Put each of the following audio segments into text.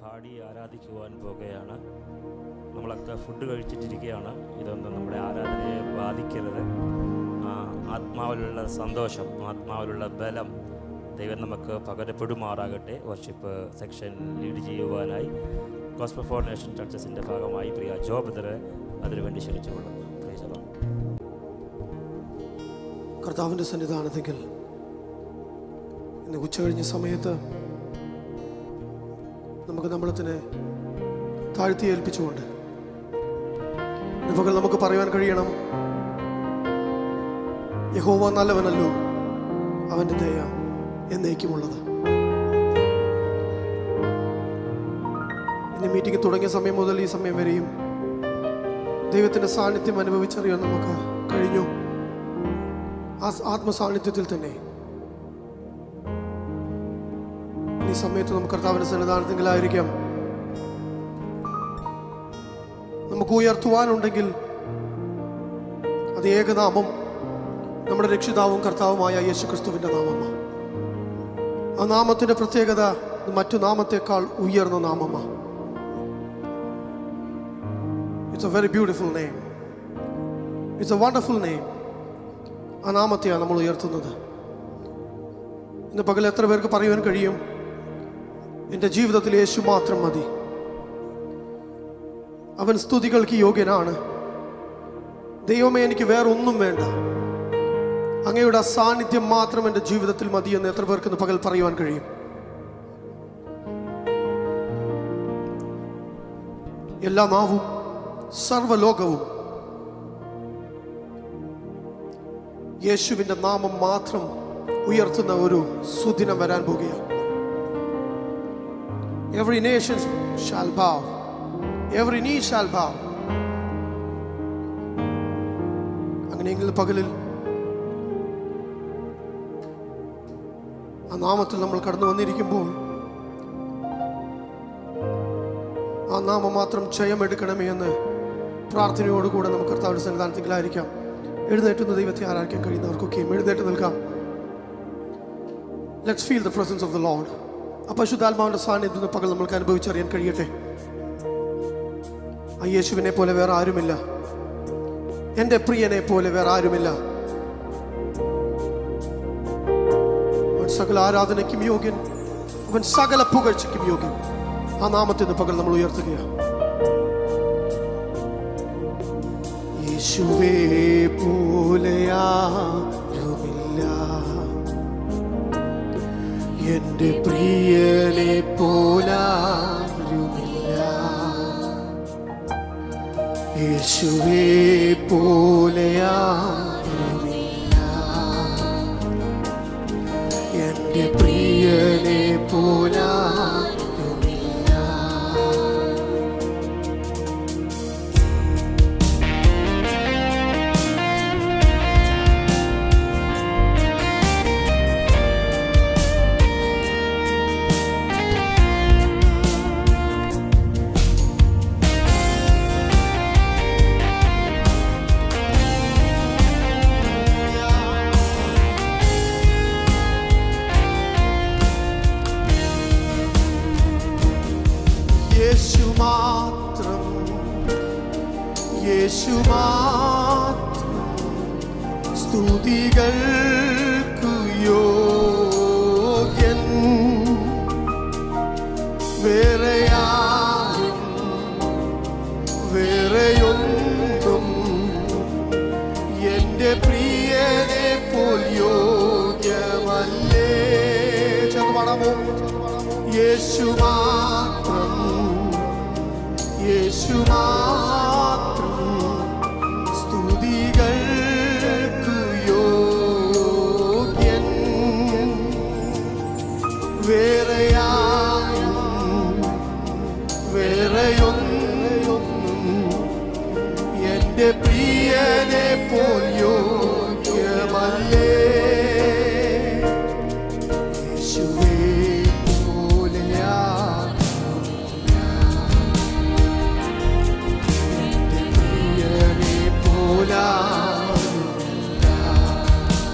പാടി ആരാധിക്കുവാൻ പോകുകയാണ്. നമ്മളൊക്കെ ഫുഡ് കഴിച്ചിട്ടിരിക്കുകയാണ്. ഇതൊന്നും നമ്മുടെ ആരാധനയെ ബാധിക്കരുത്. ആത്മാവിലുള്ള സന്തോഷം, ആത്മാവിലുള്ള ബലം ദൈവം നമുക്ക് പകരപ്പെടുമാറാകട്ടെ. വർഷിപ്പ് സെക്ഷൻ ലീഡ് ചെയ്യുവാനായി ഗോസ്പൽ ഫോർ നേഷൻ ചർച്ചസിൻ്റെ ഭാഗമായി പ്രിയ ജോ ബ്രദറെ അതിനുവേണ്ടി ക്ഷണിച്ചുകൊള്ളുന്നു. കർത്താവിൻ്റെ സന്നിധാനത്തിൽ ഇന്ന് ഉച്ചകഴിഞ്ഞ സമയത്ത് നമുക്ക് നമ്മളെ തന്നെ താഴ്ത്തി ഏൽപ്പിച്ചുകൊണ്ട് ഇന്ന് നമുക്ക് പറയുവാൻ കഴിയണം, യഹോവ നല്ലവനല്ലോ, അവൻ്റെ ദയ എന്നേക്കുമുള്ളത്. ഇന്ന് മീറ്റിംഗ് തുടങ്ങിയ സമയം മുതൽ ഈ സമയം വരെയും ദൈവത്തിൻ്റെ സാന്നിധ്യം അനുഭവിച്ചറിയാൻ നമുക്ക് കഴിഞ്ഞു. ആ ആത്മസാന്നിധ്യത്തിൽ തന്നെ ഈ സമയത്ത് നമുക്ക് കർത്താവിൻ്റെ സന്നിധാനത്തിലായിരിക്കാം. നമുക്ക് ഉയർത്തുവാനുണ്ടെങ്കിൽ അത് ഏകനാമം, നമ്മുടെ രക്ഷിതാവും കർത്താവുമായ യേശുക്രിസ്തുവിൻ്റെ നാമമാണ്. ആ നാമത്തിൻ്റെ പ്രത്യേകത മറ്റു നാമത്തേക്കാൾ ഉയർന്ന നാമമാണ്. It's A very beautiful name, it's A wonderful name. ആ നാമത്തെയാണ് നമ്മൾ ഉയർത്തുന്നത്. ഇന്ന് പകൽ എത്ര പേർക്ക് പറയുവാൻ കഴിയും, എൻ്റെ ജീവിതത്തിൽ യേശു മാത്രം മതി, അവൻ സ്തുതികൾക്ക് യോഗ്യനാണ്, ദൈവമേ എനിക്ക് വേറെ ഒന്നും വേണ്ട, അങ്ങയുടെ സാന്നിധ്യം മാത്രം എൻ്റെ ജീവിതത്തിൽ മതി എന്ന് എത്ര പേർക്ക് ഇന്ന് പകൽ പറയുവാൻ കഴിയും? എല്ലാ നാവും സർവ്വലോകവും യേശുവിൻ്റെ നാമം മാത്രം ഉയർത്തുന്ന ഒരു സുദിനം വരാൻ പോകുകയാണ്. Every nation shall bow, every knee shall bow. അങ്ങനെയെങ്കിൽ പകലിൽ ആ നാമത്തിൽ നമ്മൾ കടന്നു വന്നിരിക്കുമ്പോൾ ആ നാമം മാത്രം ജയമെടുക്കണമേ എന്ന് പ്രാർത്ഥനയോടുകൂടെ നമുക്ക് കർത്താവിന്റെ സന്നിധാനത്തിലായിരിക്കാം. എഴുന്നേറ്റുന്ന ദൈവത്തെ ആരാധിക്കാൻ കഴിയുന്നവർക്കൊക്കെയും എഴുന്നേറ്റ് നിൽക്കാം. Let's feel the presence of the Lord. ആ പരിശുദ്ധാത്മാവിന്റെ സാന്നിധ്യം പകൽ നമ്മൾക്ക് അനുഭവിച്ചറിയാൻ കഴിയട്ടെ. ആ യേശുവിനെ പോലെ വേറെ ആരുമില്ല, എൻ്റെ പ്രിയനെ പോലെ വേറെ ആരുമില്ല. അവൻ സകല ആരാധനയ്ക്കും യോഗ്യൻ, അവൻ സകല പുകഴ്ചയ്ക്കും യോഗ്യൻ. ആ നാമത്തിന് പകൽ നമ്മൾ ഉയർത്തുകയാണ്. യേശുവേ പോലെയാരുമില്ല, എൻ്റെ പ്രിയനെ പോലാരുമില്ല. യേശുവേ പോലെയാരുമില്ല, എൻ്റെ പ്രിയനെ പോലാരുമില്ല. യേശു മാത്രം, യേശു മാത്രം സ്തുതികൾക്കു യോഗ്യൻ. വേറെയാരും വേറെയൊന്നും എൻ്റെ പ്രിയനെ പോൽ യോഗ്യമല്ലേ. ചേർന്ന് പാടാമോ? യേശു മാത്രം, യേശു മാത്രം സ്തുതികൾക്കു യോഗ്യൻ. വേറെയാരും വേറെയൊന്നും എൻ്റെ പ്രിയനെ പോൽ യോഗ്യമല്ലേ.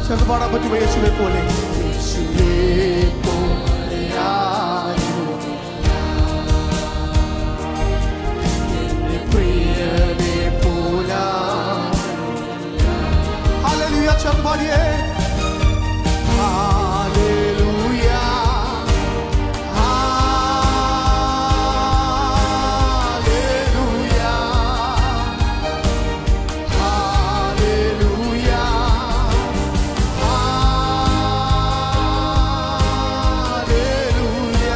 ചേർന്ന് പാടാൻ പറ്റുമോ? യേശുവെ പോലെ, യേശുവേ പോലെ പാടിയേ. Hallelujah, hallelujah, hallelujah, hallelujah.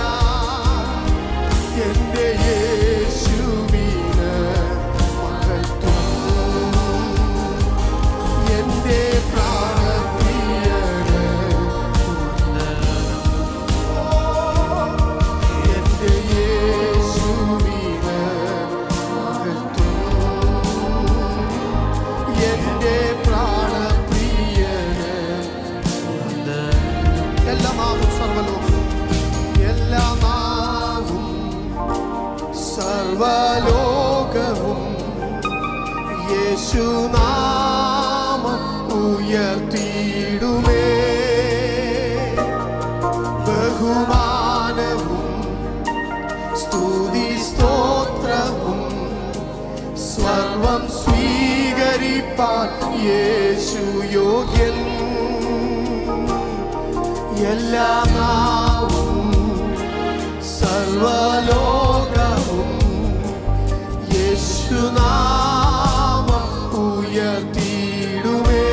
എന്റെ യേശുവിന് മഹത്വം, എന്റെ പ്രാണപ്രിയന് എന്റെ യേശുവിന് മഹത്വം, എന്റെ പ്രാണപ്രിയന് എല്ലാ നാവും സർവലോകം, എല്ലാ നാവും സർവലോകവും യേശുനാമം ഉയർത്തിയിടുമേ. ബഹുമാനവും സ്തുതി സ്തോത്രവും സർവം സ്വീകരിപ്പാൻ യേശു യോഗ്യൻ. എല്ലാ നാവും സർവലോകവും യേശുനാമം ഉയർത്തിയിടുമേ.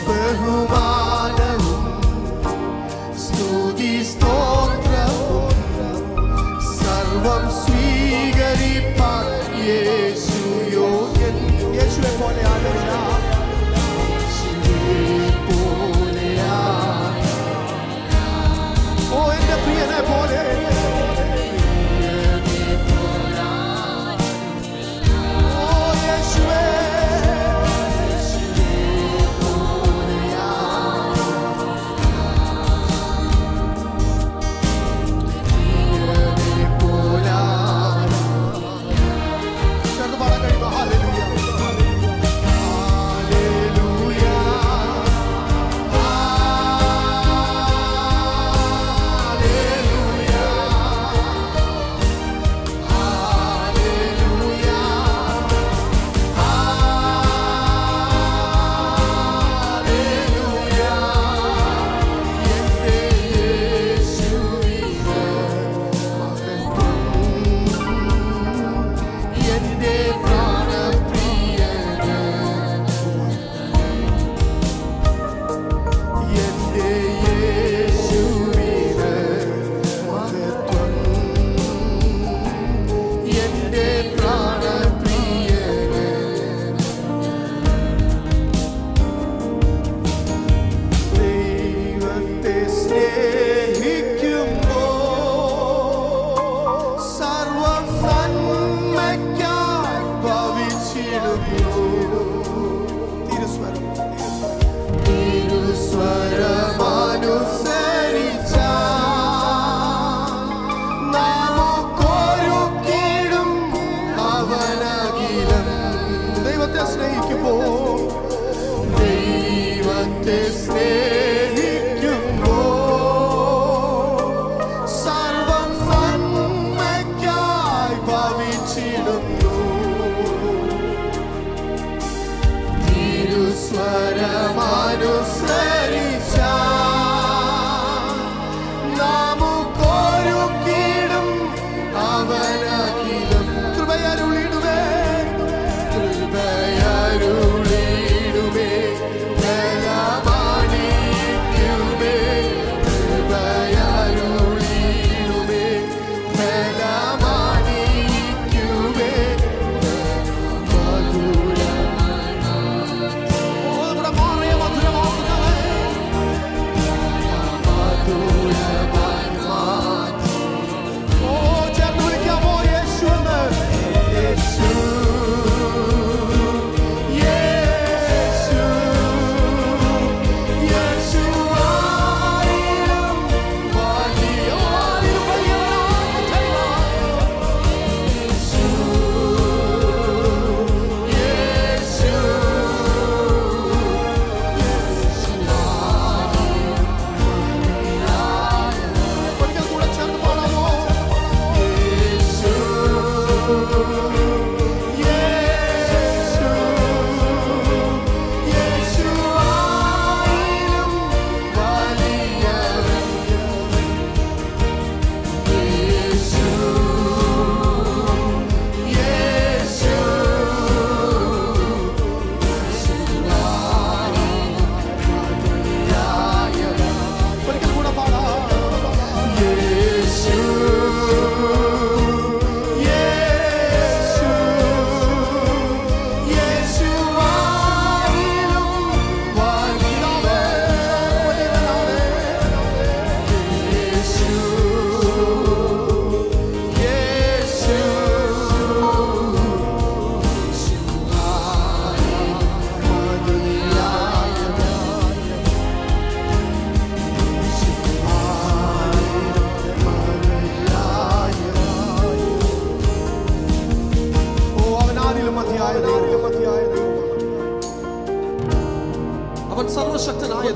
ബഹുമാനവും സ്തുതി സ്തോത്രവും സർവം സ്വീകരിപ്പാൻ യേശു യോഗ്യൻ. യേശുവെ പോലെ ആരാധിക്കാം, യേശുവെ പോലെ ആരാധിക്കാം. ഓ എന്റെ പ്രിയനെ പോലെ, ഓ യേശുവേ, യേശുവെ പോലെ പ്രിയനെ പോലെ ചേർന്ന് പാടാൻ കഴിയുമോ? ഹല്ലേലൂയ, ഹല്ലേലൂയ, ഹല്ലേലൂയ,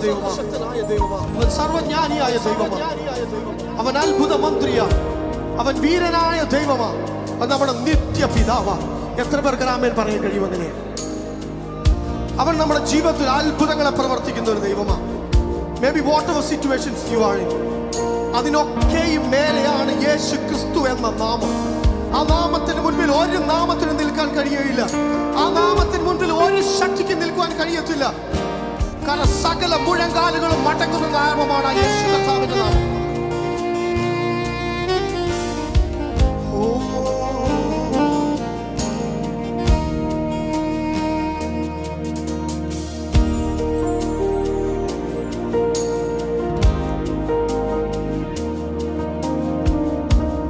ദൈവമാണ്. അവൻ സർവജ്ഞാനിയായ ദൈവമാണ്. അവൻ അത്ഭുത മന്ത്രിയാണ്. അവൻ വീരനായ ദൈവമാണ്. അത് നമ്മുടെ നിത്യ പിതാവാണ്. എത്ര പേർക്ക് ആമേൻ പറയാൻ കഴിയും അങ്ങനെ? അവൻ നമ്മുടെ ജീവിതത്തിൽ അത്ഭുതങ്ങളെ പ്രവർത്തിക്കുന്ന ഒരു ദൈവമാണ്. May be whatever situations you are in, അതിനൊക്കെയും മേലെയാണ് യേശു ക്രിസ്തു എന്ന നാമം. ആ നാമത്തിന് മുൻപിൽ ഒരു നാമത്തിന് നിൽക്കാൻ കഴിയുകയില്ല. ആ നാമത്തിന് മുൻപിൽ ഒരു ശക്തിക്ക് നിൽക്കുവാൻ കഴിയത്തില്ല. കാരണം സകല മുഴങ്കാലുകളും മടങ്ങുന്ന നാമമാണ് യേശു കർത്താവിന്റെ നാമം.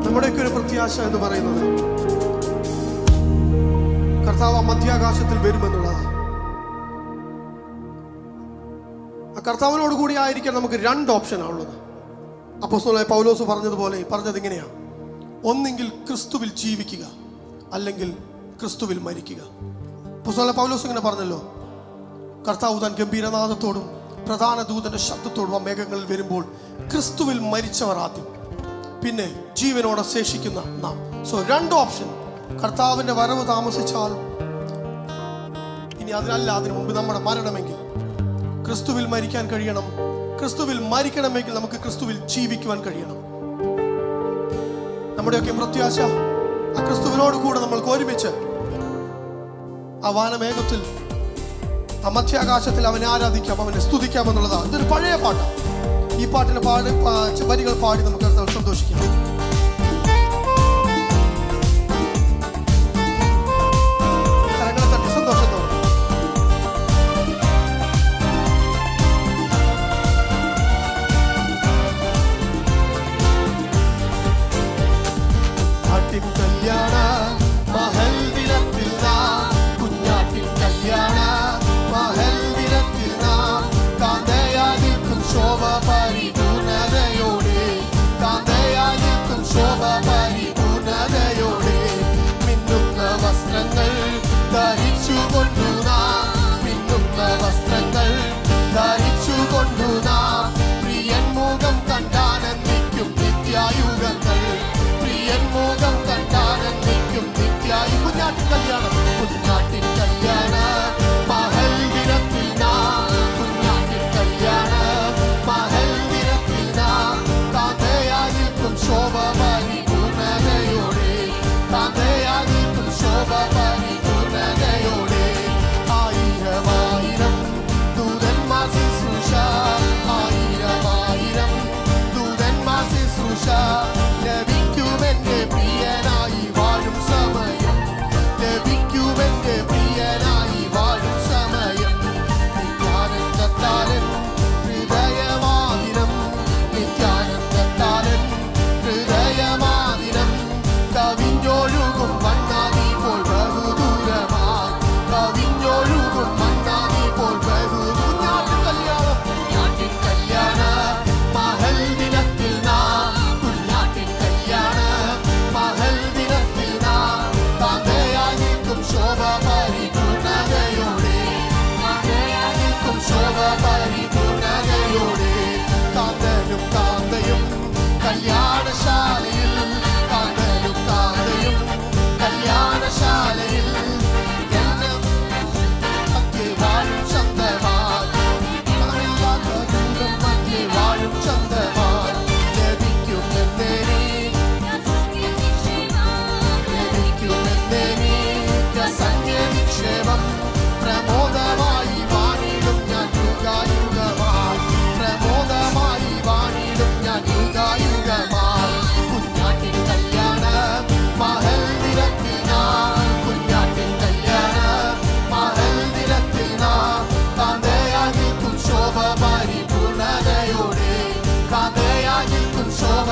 നമ്മുടെയൊക്കെ ഒരു പ്രത്യാശ എന്ന് പറയുന്നത് കർത്താവ് മധ്യാകാശത്തിൽ വരുമെന്നുള്ളതാണ്. ആ കർത്താവിനോട് കൂടി ആയിരിക്കാൻ നമുക്ക് രണ്ട് ഓപ്ഷനാണുള്ളത്. അപ്പോസ്തലനായ പൗലോസ് പറഞ്ഞത് ഇങ്ങനെയാണ്: ഒന്നെങ്കിൽ ക്രിസ്തുവിൽ ജീവിക്കുക, അല്ലെങ്കിൽ ക്രിസ്തുവിൽ മരിക്കുക. അപ്പോസ്തലനായ പൗലോസ് ഇങ്ങനെ പറഞ്ഞല്ലോ, കർത്താവ് താൻ ഗംഭീരനാദത്തോടും പ്രധാന ദൂതന്റെ ശബ്ദത്തോടും ആ മേഘങ്ങളിൽ വരുമ്പോൾ ക്രിസ്തുവിൽ മരിച്ചവർ ആദ്യം, പിന്നെ ജീവനോടെ ശേഷിക്കുന്ന നാം. സോ രണ്ട് ഓപ്ഷൻ. കർത്താവിന്റെ വരവ് താമസിച്ചാൽ, ഇനി അതിനു മുമ്പ് നമ്മുടെ മരണമെങ്കിൽ ക്രിസ്തുവിൽ മരിക്കാൻ കഴിയണം. ക്രിസ്തുവിൽ മരിക്കണമെങ്കിൽ നമുക്ക് ക്രിസ്തുവിൽ ജീവിക്കുവാൻ കഴിയണം. നമ്മുടെയൊക്കെ പ്രത്യാശ ആ ക്രിസ്തുവിനോട് കൂടെ നമ്മൾക്ക് ഒരുമിച്ച് ആ വാനമേഘത്തിൽ, ആ മധ്യാകാശത്തിൽ അവനെ ആരാധിക്കാം, അവനെ സ്തുതിക്കാം എന്നുള്ളതാണ്. ഇതൊരു പഴയ പാട്ടാണ്. ഈ പാട്ടിന് വരികൾ പാടി നമുക്ക് സന്തോഷിക്കാം. കരങ്ങളെ തട്ടി സന്തോഷത്തോടെ. ആട്ടിൻ കല്യാണ മഹൽ ദിനത്തിൽ നാം, കുഞ്ഞാട്ടിൻ കല്യാണ മഹൽ ദിനത്തിൽ നാം, കാന്തയാതിൽക്കും ശോഭ പരിപൂർണതയോടെ, കാന്തയാതിൽക്കും ശോഭ പരിപൂർണതയോടെ, മിന്നുന്ന വസ്ത്രങ്ങൾ ധരിച്ചുകൊണ്ടു നാം, മിന്നുന്ന വസ്ത്രങ്ങൾ ധരിച്ചുകൊണ്ടു നാം, പ്രിയൻ മുഖം കണ്ടാനന്ദിക്കും നിത്യായുഗങ്ങൾ, പ്രിയൻ മുഖം കണ്ടാനന്ദിക്കും നിത്യായു. കുഞ്ഞാട്ടിൻ കല്യാണം, കുഞ്ഞാട്ടിൻ കല്യാണ മഹൽ ദിനത്തിൽ നാം, കുഞ്ഞാട്ടിൻ കല്യാണ മഹൽ ദിനത്തിൽ നാം, കാന്തയാതിൽക്കും ശോഭ പരിപൂർണതയോടെ, കാന്തയാതിൽക്കും ശോഭ പരിപൂർണതയോടെ, ആയിരം ആയിരം ദൂതന്മാർ ശുശ്രൂഷ, ആയിരം ആയിരം ദൂതന്മാർ ശുശ്രൂഷ, ലഭിക്കുമെന്റെ പ്രിയനായി വാഴും സമയം, ലഭിക്കുമെന്റെ പ്രിയനായി വാഴും സമയം, നിത്യാനന്ദത്താലൻ ഹൃദയമാദിനം, നിത്യാനന്ദത്താലൻ ഹൃദയമാദിനം, കവിഞ്ഞൊഴുകും മണ്ണാതി പോൽ ബഹുദൂരമായി, കവിഞ്ഞൊഴുകും മണ്ണാതി പോൽ കുഞ്ഞാട്ടിൻ കല്യാണം, കുഞ്ഞാട്ടിൻ കല്യാണ മഹൽ ദിനത്തിൽ നാം, കുഞ്ഞാട്ടിൻ കല്യാണ മഹൽ ദിനത്തിൽ നാം, കാന്തയാതിൽക്കും ശോഭ പരിപൂർണതയോടെ, കാന്തയാതിൽക്കും ശോഭ പരിപൂർണതയോടെ, കാന്തനും കാന്തയും കല്യാണശാലയിൽ, കാന്തനും കാന്തയും കല്യാണശാലയിൽ, എല്ലാം മധ്യേ വാഴും ചന്തമായി, മണമില്ലാത്ത ദൂരം മധ്യേ വാഴും ചന്തമായി, ലഭിക്കുമെന്നേ സന്യനിക്ഷേമം, പ്രമോദമായി വാണിടും ഞാൻ യുഗായുഗമായി, പ്രമോദമായി വാണിടും ഞാൻ യുഗായുഗമായി, കുഞ്ഞാട്ടിൻ കല്യാണ മഹൽ ദിനത്തിൽ നാം, കുഞ്ഞാട്ടിൻ കല്യാണ മഹൽ ദിനത്തിൽ നാം, കാന്തയാതിൽക്കും ശോഭ പരിപൂർണതയോടെ, കാന്തയാതിൽക്കും ശോഭ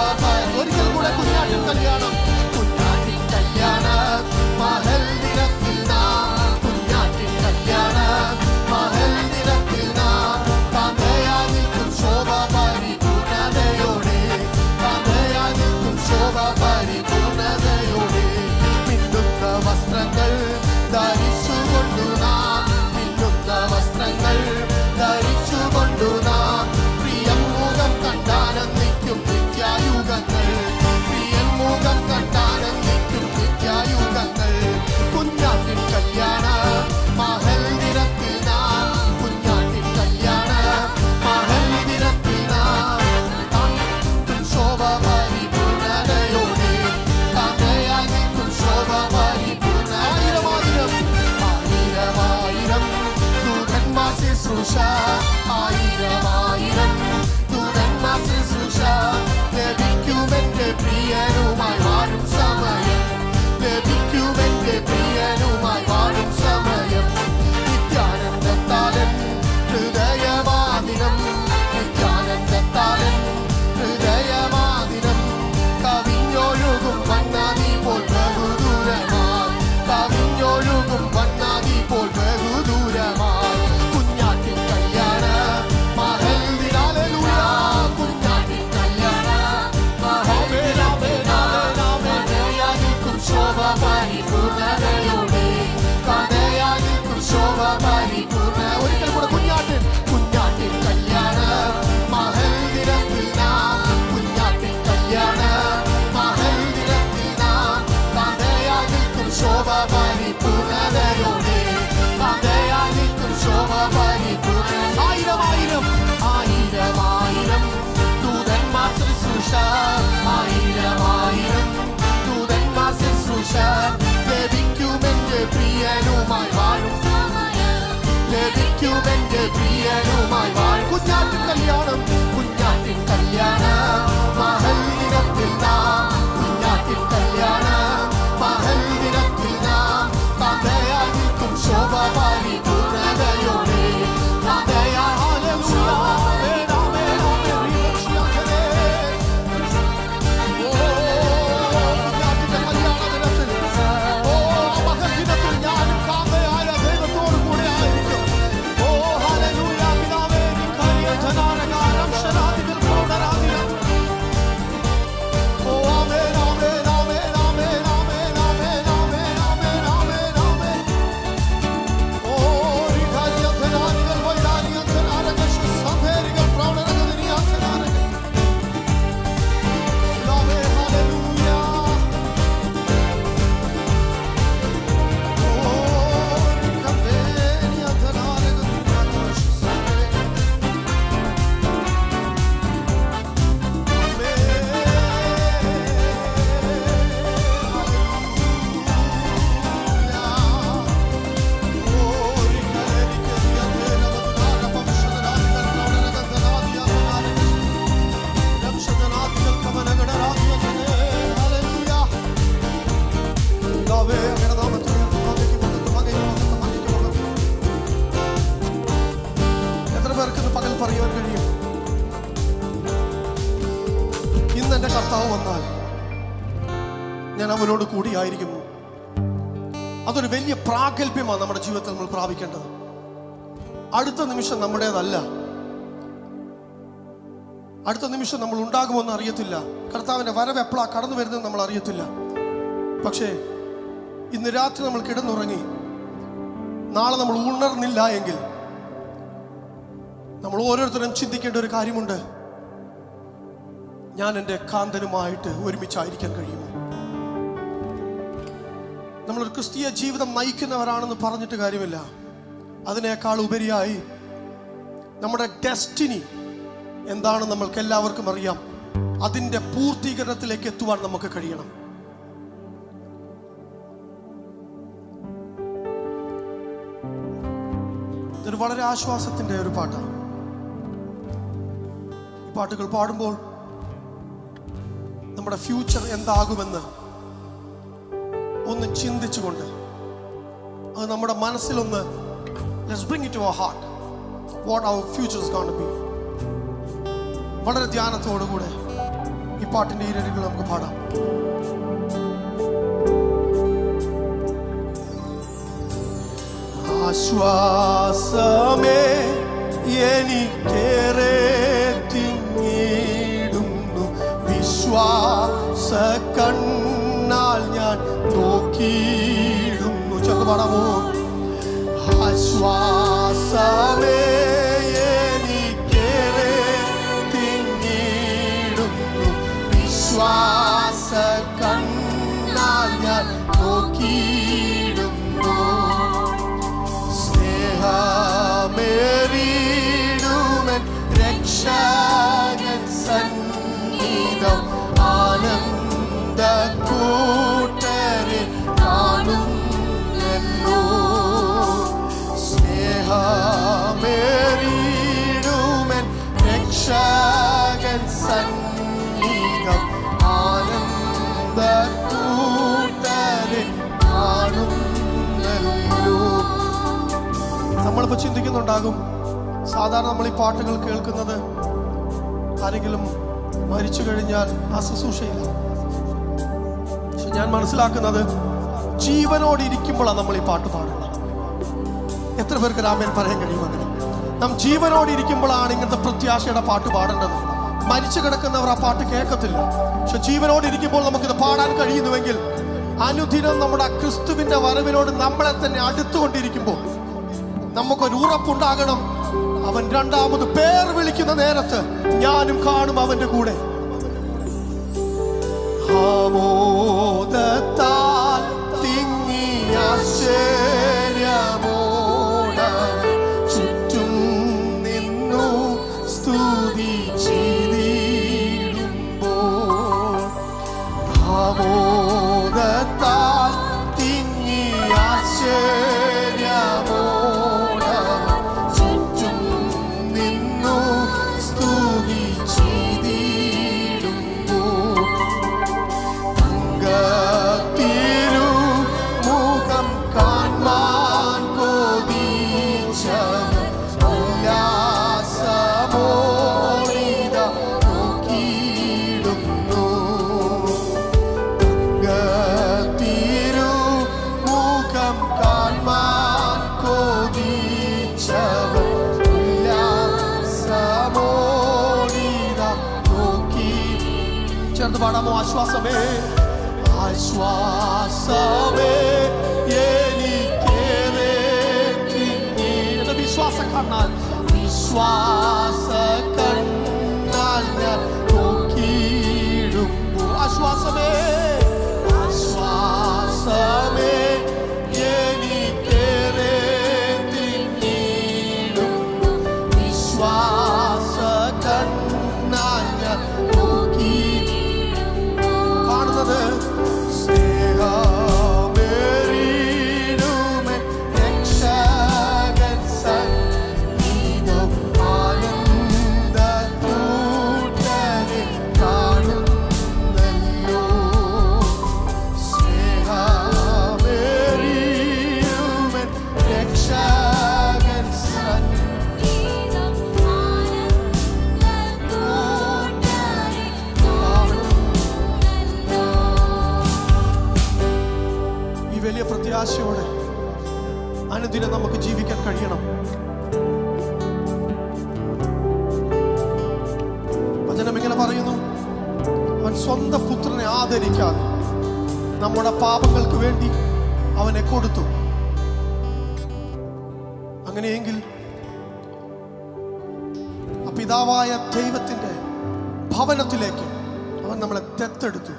ഒരിക്കൽ കൂടെ കുഞ്ഞാട്ടിൻ കല്യാണം, കുഞ്ഞാട്ടിൻ കല്യാണ മഹൽ ദിനത്തിൽ നാം, കുഞ്ഞാട്ടിൻ കല്യാണ മഹൽ ദിനത്തിൽ നാം, കാന്തയാതിൽക്കും ശോഭ പരിപൂർണതയോടെ, കാന്തയാതിൽക്കും ശോഭ പരിപൂർണതയോടെ, മിന്നുന്ന വസ്ത്രങ്ങൾ ധരിച്ചുകൊണ്ടു നാം, മിന്നുന്ന വസ്ത്രങ്ങൾ ധരിച്ചുകൊണ്ടു നാം, പ്രിയനുമായി വാഴ. കുഞ്ഞാട്ടിൻ കല്യാണം, കുഞ്ഞാട്ടിൻ കല്യാണം, മഹൽ ദിനത്തിൽ നാം, കുഞ്ഞാട്ടിൻ കല്യാണം, മഹൽ ദിനത്തിൽ നാം കഥയായി നിൽക്കും ശോഭ പരിപൂർണതയോടെ. കഥയാ ഹല്ലേലൂയ. പറയുവാൻ കഴിയും, ഇന്ന് എൻ്റെ കർത്താവ് വന്നാൽ ഞാൻ അവനോട് കൂടിയായിരിക്കുന്നു. അതൊരു വലിയ പ്രാഗൽഭ്യമാണ് നമ്മുടെ ജീവിതത്തിൽ നമ്മൾ പ്രാപിക്കേണ്ടത്. അടുത്ത നിമിഷം നമ്മുടേതല്ല, അടുത്ത നിമിഷം നമ്മൾ ഉണ്ടാകുമെന്ന് അറിയത്തില്ല. കർത്താവിൻ്റെ വരവ് എപ്പോഴാണ് കടന്നു വരുന്നത് നമ്മൾ അറിയത്തില്ല. പക്ഷേ ഇന്ന് രാത്രി നമ്മൾ കിടന്നുറങ്ങി നാളെ നമ്മൾ ഉണർന്നില്ല എങ്കിൽ നമ്മൾ ഓരോരുത്തരും ചിന്തിക്കേണ്ട ഒരു കാര്യമുണ്ട്, ഞാൻ എൻ്റെ കാന്തനുമായിട്ട് ഒരുമിച്ചായിരിക്കാൻ കഴിയുമോ? നമ്മളൊരു ക്രിസ്തീയ ജീവിതം നയിക്കുന്നവരാണെന്ന് പറഞ്ഞിട്ട് കാര്യമില്ല. അതിനേക്കാൾ ഉപരിയായി നമ്മുടെ ഡെസ്റ്റിനി എന്താണെന്ന് നമ്മൾക്ക് എല്ലാവർക്കും അറിയാം. അതിൻ്റെ പൂർത്തീകരണത്തിലേക്ക് എത്തുവാൻ നമുക്ക് കഴിയണം. ഇതൊരു വളരെ ആശ്വാസത്തിൻ്റെ ഒരു പാട്ടാണ്. ഈ പാട്ടുകൾ പാടുമ്പോൾ നമ്മുടെ ഫ്യൂച്ചർ എന്താകുമെന്ന് ഒന്ന് ചിന്തിച്ചുകൊണ്ട് അത് നമ്മുടെ മനസ്സിലൊന്ന് let's bring it to our heart what our future is going to be. വളരെ ധ്യാനത്തോടുകൂടെ ഈ പാട്ടിൻ്റെ ഈരടികൾ നമുക്ക് പാടാം. ആശ്വാസമേ എനിക്കേറെ തിങ്ങിടുന്നു, വിശ്വാസ കണ്ണാൽ ഞാൻ നോക്കിയിടുന്നു. ചെറുത് പാടാമോ? ആശ്വാസമേ എനിക്കേറെ തിങ്ങിടുന്നു, വിശ്വാസ കണ്ണാൽ ഞാൻ നോക്കിയിടുന്നു. സ്നേഹമേറിയിടുമെൻ രക്ഷകൻ സന്നിധം, ആനന്ദ കൂട്ടരെ കാണുന്നല്ലോ. സ്നേഹമേറിയിടുമെൻ രക്ഷകൻ സന്നിധം, ആനന്ദ കൂട്ടരെ കാണുന്നല്ലോ. നമ്മളിപ്പോൾ ചിന്തിക്കുന്നുണ്ടാകും, സാധാരണ നമ്മൾ ഈ പാട്ടുകൾ കേൾക്കുന്നത് ആരെങ്കിലും മരിച്ചു കഴിഞ്ഞാൽ ആ ശുശ്രൂഷയില്ല. പക്ഷെ ഞാൻ മനസ്സിലാക്കുന്നത് ജീവനോടിരിക്കുമ്പോഴാണ് നമ്മൾ ഈ പാട്ട് പാടുന്നത്. എത്ര പേർക്ക് രാമൻ പറയാൻ കഴിയും? അങ്ങനെ നാം ജീവനോടിരിക്കുമ്പോഴാണ് ഇങ്ങനത്തെ പ്രത്യാശയുടെ പാട്ട് പാടേണ്ടത്. മരിച്ചു കിടക്കുന്നവർ ആ പാട്ട് കേൾക്കത്തില്ല. പക്ഷെ ജീവനോടിരിക്കുമ്പോൾ നമുക്കിത് പാടാൻ കഴിയുന്നുവെങ്കിൽ അനുദിനം നമ്മുടെ ക്രിസ്തുവിന്റെ വരവിനോട് നമ്മളെ തന്നെ അടുത്തുകൊണ്ടിരിക്കുമ്പോൾ നമുക്കൊരു ഉറപ്പുണ്ടാകണം, അവൻ രണ്ടാമത് പേർ വിളിക്കുന്ന നേരത്ത് ഞാനും കാണും അവന്റെ കൂടെ. ആമോദത്താൽ തിങ്ങിയ ആശ്ചര്യമോടെ ചുറ്റും നിന്നു സ്തുതിച്ചിടുമ്പോൾ, ആമോദത്താൽ തിങ്ങിയ ആശ്ചര്യമോടെ ചുറ്റും പാടാമോ? ആശ്വാസമേ, ആശ്വാസമേ എനിക്കേറെ തിങ്ങി. എന്റെ വിശ്വാസ കണ്ണാൽ, വിശ്വാസ കണ്ണാൽ ഞാൻ നോക്കിയിടുമ്പോ, ആശ്വാസമേ, ആശ്വാസമേ എനിക്കേറെ തിങ്ങിയിടുമ്പോ, വിശ്വാസ കണ്ണാൽ ഞാൻ നോക്കി കാണുന്നത് സ്നേഹമേറിയിടുമേ രക്ഷകൻ സന്നിധം ആനന്ദ കൂട്ടരെ കാണുന്നല്ലോ. സ്നേഹമേറിയിടുമേ രക്ഷകൻ സന്നിധം ആനന്ദ കൂട്ടരെ കാണുന്നല്ലോ. ഈ വലിയ പ്രത്യാശയോടെ അനുദിനം നമുക്ക് ജീവിക്കാൻ കഴിയണം. വചനം ഇങ്ങനെ പറയുന്നു, അവൻ സ്വന്തം പുത്രനെ ആദരിക്കാതെ നമ്മുടെ പാപങ്ങൾക്ക് വേണ്ടി അവനെ കൊടുത്തു. അങ്ങനെയെങ്കിൽ ആ പിതാവായ ദൈവത്തിന്റെ ഭവനത്തിലേക്ക് അവൻ നമ്മളെ ദത്തെടുത്തു.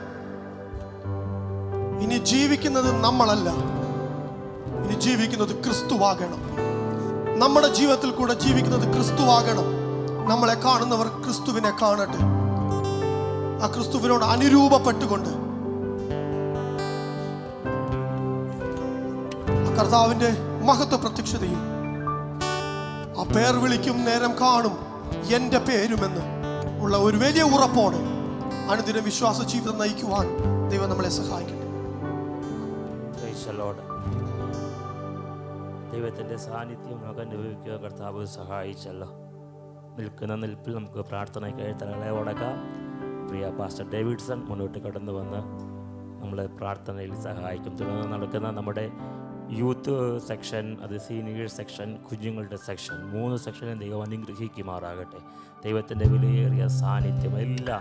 ഇനി ജീവിക്കുന്നത് നമ്മളല്ല, ഇനി ജീവിക്കുന്നത് ക്രിസ്തുവാകണം. നമ്മുടെ ജീവിതത്തിൽ കൂടെ ജീവിക്കുന്നത് ക്രിസ്തുവാകണം. നമ്മളെ കാണുന്നവർ ക്രിസ്തുവിനെ കാണട്ടെ. ആ ക്രിസ്തുവിനോട് അനുരൂപപ്പെട്ടുകൊണ്ട് ആ കർത്താവിന്റെ മഹത്വ പ്രത്യക്ഷതയിൽ ആ പേർ വിളിക്കും നേരം കാണും എൻ്റെ പേരുമെന്ന് ഉള്ള ഒരു വലിയ ഉറപ്പോടെ അനുദിന വിശ്വാസ ജീവിതം നയിക്കുവാൻ ദൈവം നമ്മളെ സഹായിക്കട്ടെ. Praise the Lord. ദൈവത്തിൻ്റെ സാന്നിധ്യം നമുക്ക് അനുഭവിക്കുക കർത്താവ് സഹായിച്ചല്ലോ. നിൽക്കുന്ന നിൽപ്പിൽ നമുക്ക് പ്രാർത്ഥനയ്ക്കായി തലകളെ ഉടക്കാം. പ്രിയ പാസ്റ്റർ ഡേവിഡ്സൺ മുന്നോട്ട് കടന്നു വന്ന് നമ്മളെ പ്രാർത്ഥനയിൽ സഹായിക്കും. തുടർന്ന് നടക്കുന്ന നമ്മുടെ യൂത്ത് സെക്ഷൻ, അത് സീനിയേഴ്സ് സെക്ഷൻ, കുഞ്ഞുങ്ങളുടെ സെക്ഷൻ, 3 സെക്ഷനും ദൈവം അനുഗ്രഹിക്കുമാറാകട്ടെ. ദൈവത്തിൻ്റെ വിലയേറിയ സാന്നിധ്യം എല്ലാ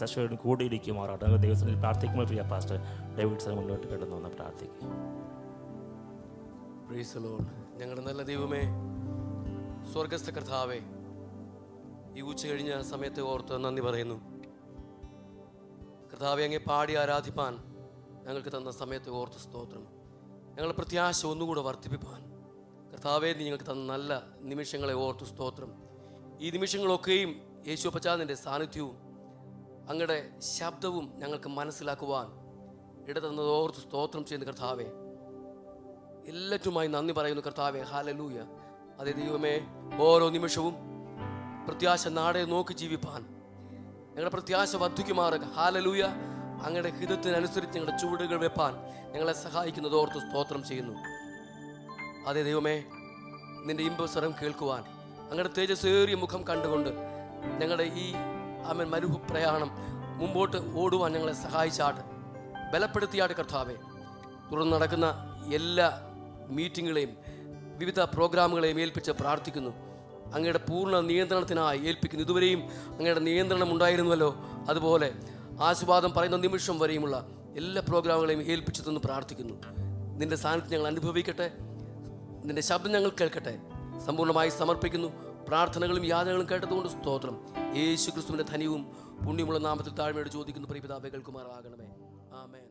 സെക്ഷനും കൂടിയിരിക്കുമാറാകട്ടെ. നമുക്ക് ദൈവത്തിൽ പ്രാർത്ഥിക്കുമ്പോൾ പ്രിയ പാസ്റ്റർ ഡേവിഡ്സൺ മുന്നോട്ട് കടന്നു വന്ന് പ്രാർത്ഥിക്കും. Praise the Lord. ഞങ്ങളുടെ നല്ല ദൈവമേ, സ്വർഗസ്ഥ കർത്താവേ, ഈ ഉച്ച കഴിഞ്ഞ സമയത്തെ ഓർത്ത് നന്ദി പറയുന്നു. കർത്താവെ, അങ്ങേ പാടി ആരാധിപ്പാൻ ഞങ്ങൾക്ക് തന്ന സമയത്തെ ഓർത്ത് സ്തോത്രം. ഞങ്ങളുടെ പ്രത്യാശ ഒന്നുകൂടെ വർദ്ധിപ്പിപ്പാൻ കർത്താവെ, നീ ഞങ്ങൾക്ക് തന്ന നല്ല നിമിഷങ്ങളെ ഓർത്ത് സ്തോത്രം. ഈ നിമിഷങ്ങളൊക്കെയും യേശുപ്പച്ചാതിൻ്റെ സാന്നിധ്യവും അങ്ങയുടെ ശബ്ദവും ഞങ്ങൾക്ക് മനസ്സിലാക്കുവാൻ ഇടതന്നത് ഓർത്ത് സ്തോത്രം ചെയ്യുന്ന കർത്താവെ, എല്ലാറ്റുമായി നന്ദി പറയുന്നു കർത്താവെ. ഹല്ലേലൂയ. അതേ ദൈവമേ, ഓരോ നിമിഷവും പ്രത്യാശ നാടെ നോക്കി ജീവിപ്പാൻ ഞങ്ങളുടെ പ്രത്യാശ വർദ്ധിക്കുമാറുക. ഹല്ലേലൂയ. അങ്ങയുടെ ഹിതത്തിനനുസരിച്ച് ഞങ്ങളുടെ ചുവടുകൾ വെപ്പാൻ ഞങ്ങളെ സഹായിക്കുന്നത് ഓർത്ത് സ്തോത്രം ചെയ്യുന്നു. അതേ ദൈവമേ, നിന്റെ ഇമ്പസ്വരം കേൾക്കുവാൻ, അങ്ങയുടെ തേജസ്സേറിയ മുഖം കണ്ടുകൊണ്ട് ഞങ്ങളുടെ ഈ മരുഭൂ പ്രയാണം മുമ്പോട്ട് ഓടുവാൻ ഞങ്ങളെ സഹായിച്ചാട്ട്, ബലപ്പെടുത്തിയാട്ട് കർത്താവെ. തുടർന്ന് നടക്കുന്ന എല്ലാ മീറ്റിങ്ങുകളെയും വിവിധ പ്രോഗ്രാമുകളെയും ഏൽപ്പിച്ച് പ്രാർത്ഥിക്കുന്നു. അങ്ങയുടെ പൂർണ്ണ നിയന്ത്രണത്തിനായി ഏൽപ്പിക്കുന്നു. ഇതുവരെയും അങ്ങയുടെ നിയന്ത്രണം ഉണ്ടായിരുന്നുവല്ലോ, അതുപോലെ ആശീർവാദം പറയുന്ന നിമിഷം വരെയുമുള്ള എല്ലാ പ്രോഗ്രാമുകളെയും ഏൽപ്പിച്ചു തന്ന് പ്രാർത്ഥിക്കുന്നു. നിന്റെ സാന്നിധ്യം ഞങ്ങൾ അനുഭവിക്കട്ടെ, നിന്റെ ശബ്ദം ഞങ്ങൾ കേൾക്കട്ടെ. സമ്പൂർണ്ണമായി സമർപ്പിക്കുന്നു. പ്രാർത്ഥനകളും യാതനകളും കേട്ടതുകൊണ്ട് സ്തോത്രം. യേശു ക്രിസ്തുവിൻ്റെ ധന്യവും പുണ്യമുള്ള നാമത്തിൽ താഴ്മയോട് ചോദിക്കുന്നു. പ്രിയപിതാവേ, കേൾക്കുമാറാകണമേ. ആമേൻ.